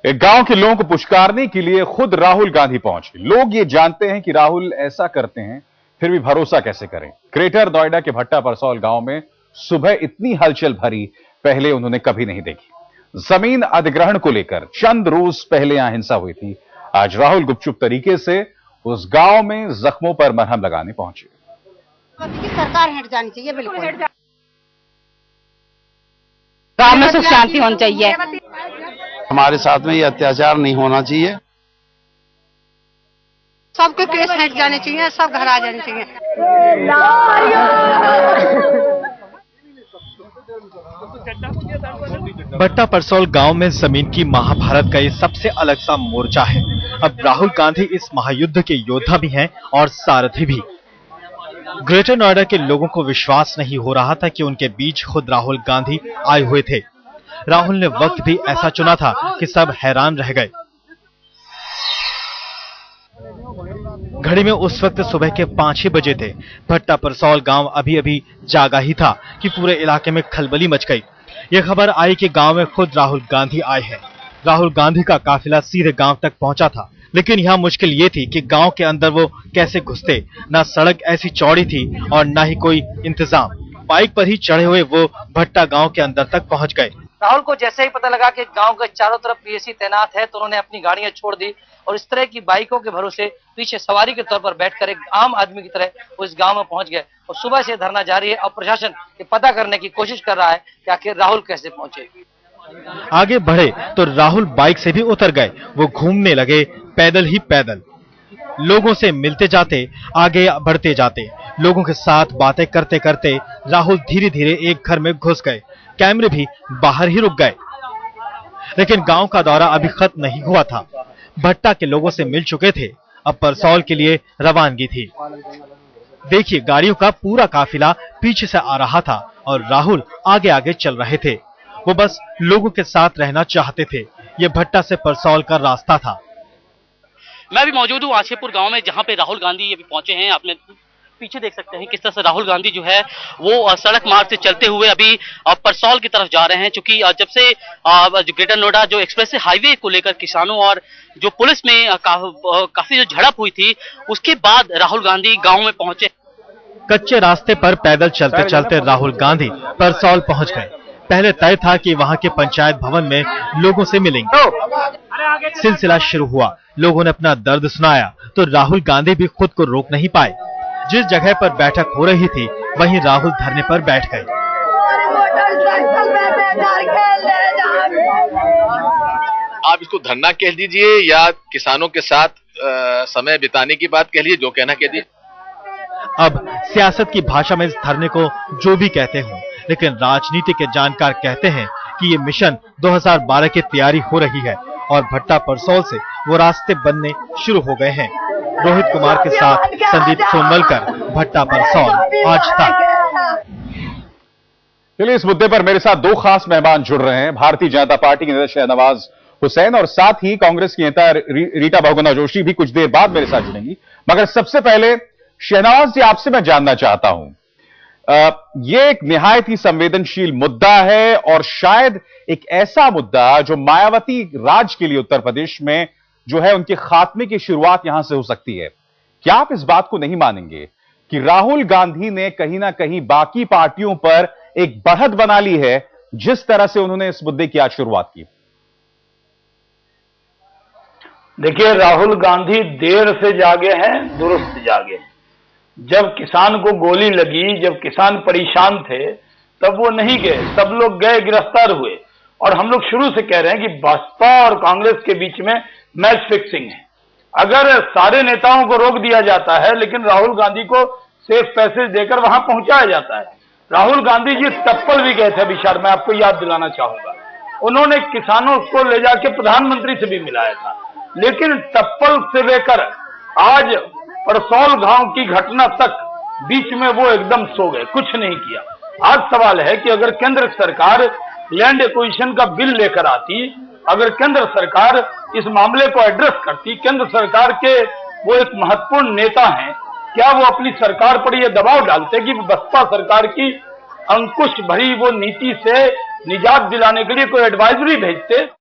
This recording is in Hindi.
एक गांव के लोगों को पुचकारने के लिए खुद राहुल गांधी पहुंचे। लोग ये जानते हैं कि राहुल ऐसा करते हैं, फिर भी भरोसा कैसे करें। ग्रेटर नोएडा के भट्टा परसौल गांव में सुबह इतनी हलचल भरी पहले उन्होंने कभी नहीं देखी। जमीन अधिग्रहण को लेकर चंद रोज पहले यहां हिंसा हुई थी। आज राहुल गुपचुप तरीके से उस गांव में जख्मों पर मरहम लगाने पहुंचे। सरकार हट जानी चाहिए, बिल्कुल गांव में सुख शांति होनी चाहिए। हमारे साथ में ये अत्याचार नहीं होना चाहिए। सबके केस हट जाने चाहिए, सब घर आ जाने चाहिए। भट्टा परसौल गांव में जमीन की महाभारत का ये सबसे अलग सा मोर्चा है। अब राहुल गांधी इस महायुद्ध के योद्धा भी हैं और सारथी भी। ग्रेटर नोएडा के लोगों को विश्वास नहीं हो रहा था कि उनके बीच खुद राहुल गांधी आए हुए थे। राहुल ने वक्त भी ऐसा चुना था कि सब हैरान रह गए। घड़ी में उस वक्त सुबह के 5 बजे थे। भट्टा परसौल गांव अभी अभी जागा ही था कि पूरे इलाके में खलबली मच गई। यह खबर आई कि गांव में खुद राहुल गांधी आए हैं। राहुल गांधी का काफिला सीधे गांव तक पहुंचा था, लेकिन यहां मुश्किल ये थी कि गांव के अंदर वो कैसे घुसते। ना सड़क ऐसी चौड़ी थी और ना ही कोई इंतजाम। बाइक पर ही चढ़े हुए वो भट्टा गांव के अंदर तक पहुंच गए। राहुल को जैसे ही पता लगा कि गांव के चारों तरफ पीएसी तैनात है, तो उन्होंने अपनी गाड़ियां छोड़ दी और इस तरह की बाइकों के भरोसे पीछे सवारी के तौर पर बैठकर एक आम आदमी की तरह वो इस गांव में पहुंच गए। और सुबह से धरना जारी है और प्रशासन ये पता करने की कोशिश कर रहा है कि आखिर राहुल कैसे पहुंचे। आगे बढ़े तो राहुल बाइक से भी उतर गए। वो घूमने लगे, पैदल ही पैदल। लोगों से मिलते जाते, आगे बढ़ते जाते। लोगों के साथ बातें करते करते राहुल धीरे धीरे एक घर में घुस गए। कैमरे भी बाहर ही रुक गए। लेकिन गांव का दौरा अभी खत्म नहीं हुआ था। भट्टा के लोगों से मिल चुके थे, अब परसौल के लिए रवानगी थी। देखिए, गाड़ियों का पूरा काफिला पीछे से आ रहा था और राहुल आगे आगे चल रहे थे। वो बस लोगों के साथ रहना चाहते थे। ये भट्टा से परसौल का रास्ता था। मैं भी मौजूद हूँ आशेपुर गांव में, जहां पे राहुल गांधी अभी पहुंचे हैं। आपने पीछे देख सकते हैं किस तरह से राहुल गांधी जो है वो सड़क मार्ग से चलते हुए अभी परसौल की तरफ जा रहे हैं। चूंकि जब से जो ग्रेटर नोएडा जो एक्सप्रेस हाईवे को लेकर किसानों और जो पुलिस में काफी जो झड़प हुई थी, उसके बाद राहुल गांधी गांव में पहुंचे। कच्चे रास्ते पर पैदल चलते चलते राहुल गांधी परसौल पहुंच गए। पहले तय था कि वहां के पंचायत भवन में लोगों से मिलेंगे। सिलसिला शुरू हुआ, लोगों ने अपना दर्द सुनाया तो राहुल गांधी भी खुद को रोक नहीं पाए। जिस जगह पर बैठक हो रही थी वहीं राहुल धरने पर बैठ गए। आप इसको धरना कह दीजिए या किसानों के साथ समय बिताने की बात कह लीजिए, जो कहना कह दीजिए। अब सियासत की भाषा में इस धरने को जो भी कहते हो, लेकिन राजनीति के जानकार कहते हैं कि ये मिशन 2012 की तैयारी हो रही है और भट्टा परसौल से वो रास्ते बनने शुरू हो गए हैं। रोहित कुमार के साथ संदीप सोनवलकर, भट्टा परसौल, आज तक। चलिए, इस मुद्दे पर मेरे साथ दो खास मेहमान जुड़ रहे हैं। भारतीय जनता पार्टी के नेता शहनवाज हुसैन और साथ ही कांग्रेस की नेता रीटा बहुगुणा जोशी भी कुछ देर बाद मेरे साथ जुड़ेंगी। मगर सबसे पहले शहनवाज जी, आपसे मैं जानना चाहता हूं, ये एक निहायत ही संवेदनशील मुद्दा है और शायद एक ऐसा मुद्दा जो मायावती राज के लिए उत्तर प्रदेश में जो है उनके खात्मे की शुरुआत यहां से हो सकती है। क्या आप इस बात को नहीं मानेंगे कि राहुल गांधी ने कहीं ना कहीं बाकी पार्टियों पर एक बढ़त बना ली है, जिस तरह से उन्होंने इस मुद्दे की आज शुरुआत की? देखिए, राहुल गांधी देर से जागे हैं, दुरुस्त जागे हैं। जब किसान को गोली लगी, जब किसान परेशान थे, तब वो नहीं गए, सब लोग गए, गिरफ्तार हुए। और हम लोग शुरू से कह रहे हैं कि बसपा और कांग्रेस के बीच में मैच फिक्सिंग है। अगर सारे नेताओं को रोक दिया जाता है, लेकिन राहुल गांधी को सेफ पैसेज देकर वहां पहुंचाया जाता है। राहुल गांधी जी टप्पल भी गए थे बिहार, मैं आपको याद दिलाना चाहूंगा। उन्होंने किसानों को ले जाके प्रधानमंत्री से भी मिलाया था, लेकिन टप्पल से लेकर आज परसौल गांव की घटना तक बीच में वो एकदम सो गए, कुछ नहीं किया। आज सवाल है कि अगर केंद्र सरकार लैंड एक्विजिशन का बिल लेकर आती, अगर केंद्र सरकार इस मामले को एड्रेस करती, केंद्र सरकार के वो एक महत्वपूर्ण नेता हैं, क्या वो अपनी सरकार पर ये दबाव डालते कि बसपा सरकार की अंकुश भरी वो नीति से निजात दिलाने के लिए कोई एडवाइजरी भेजते?